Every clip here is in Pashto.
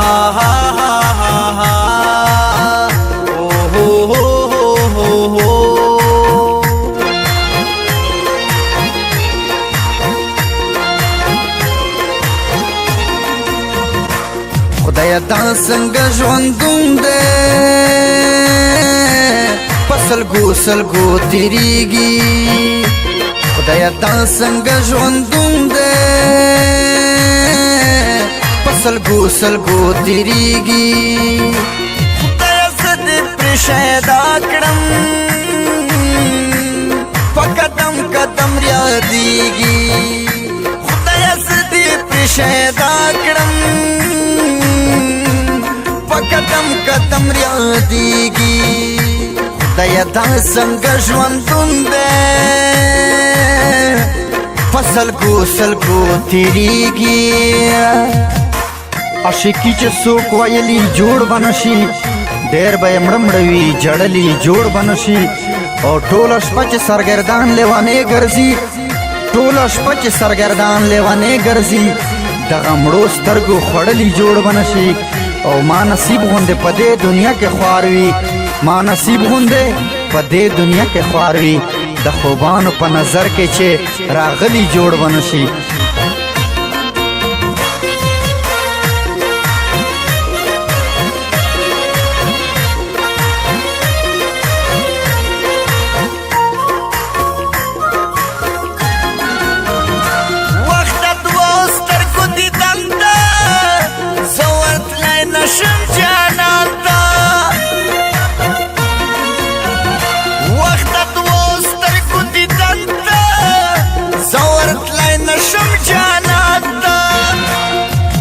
हा हा हा हा ओ हो خدای دا څنګه ژوندون دی سلګو تیریږي خدای دا څنګه ژوندون دی سلګو تیریږي خدای زه دې پرې شیدا کړم په قدم قدم یادېږي خدای زه دې پرې شیدا کړم په قدم قدم یادېږي خدای دا څنګه ژوندون دی سلګو تیریږي عاشقي چې څوک ویلي جوړ به نشي ډېر به یې مړمړوي جړلي جوړ به نشي او ټوله شپه چې سرګردان لیوانې ګرځي ټوله شپه چې سرګردان لیوانې ګرځي دغه مړو سترګو خوړلي جوړ به نشي او ما نصیب غوندې په دې دنیا کې خوار وي ما نصیب غوندې په دې دنیا کې خوار وي د خوبانو په نظر کې چې راغلي جوړ به نشي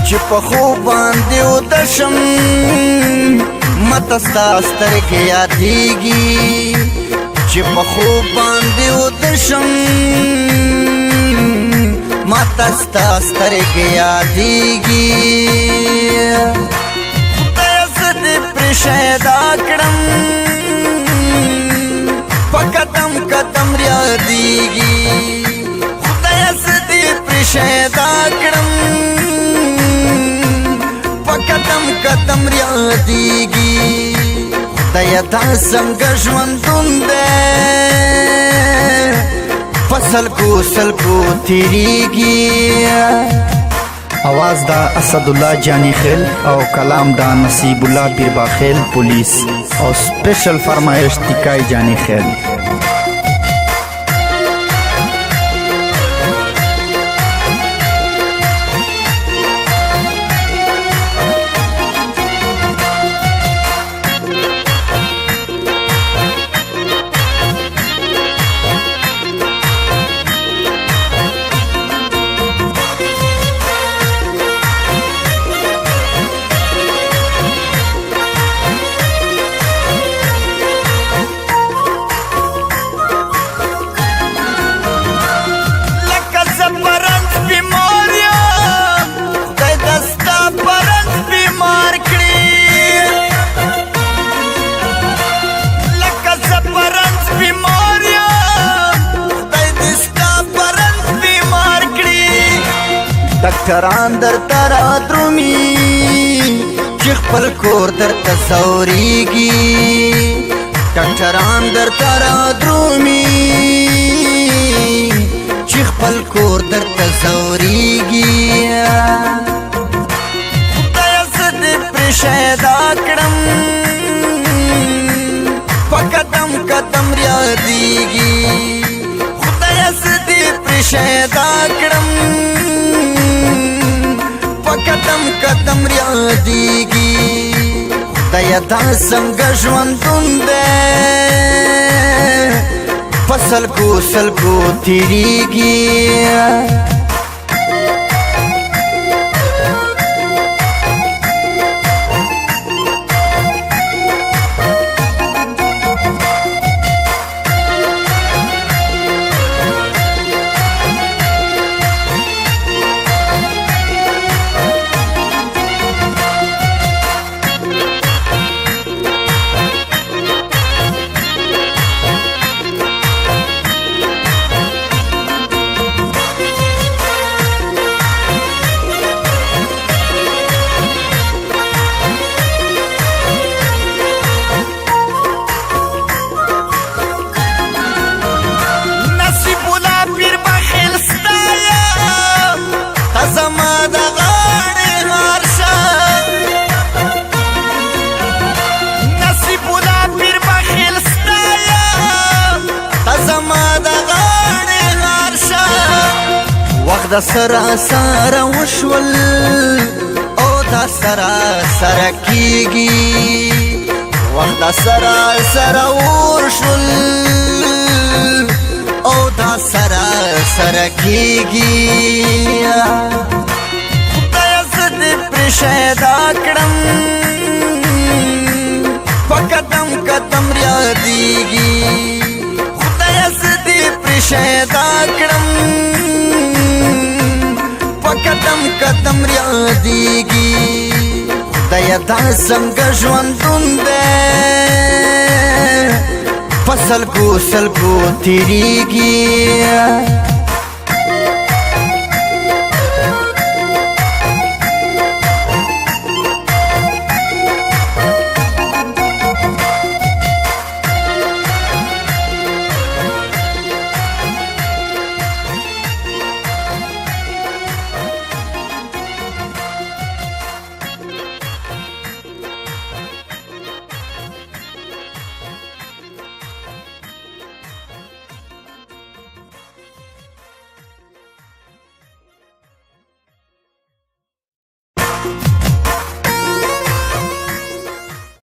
چې په خوب باندې ودشم ماته ستا سترګې یادېږي چې په خوب باندې ودشم ماته ستا سترګې یادېږي خدایه زه دې پرې شیدا کړم په قدم قدم یادېږي خدایه زه دې پرې شیدا کړم قدم قدم یادېږي خدای دا څنګه ژوندون دی سلګو تیریږي आवाज دا اسد الله جانی خیل او کلام دا نصیب الله بیرباخیل پولیس او سپیشل فرمایش تیکای جانی خیل ډاکټران درته رادرومي چې خپل کور درته ځورېږي ډاکټران درته رادرومي چې خپل کور درته ځورېږي خدایه زه دې پرې شیدا کړم په قدم قدم یادېږي خدایه زه دې پرې شیدا کړم قدم قدم یادېږي خدایه دا څنګه ژوندون دی سلګو تیریږي وخت د سرا سره وشول او دا سرا سره کیږي وخت د سرا سره وشول او دا سرا سره کیږي خدای زد پر شهدا کړم قدم قدم یادېږي خدای زد پر شهدا کړم په قدم قدم یادېږي خدای دا څنګه ژوندون دی په سلګو سلګو تېرېږي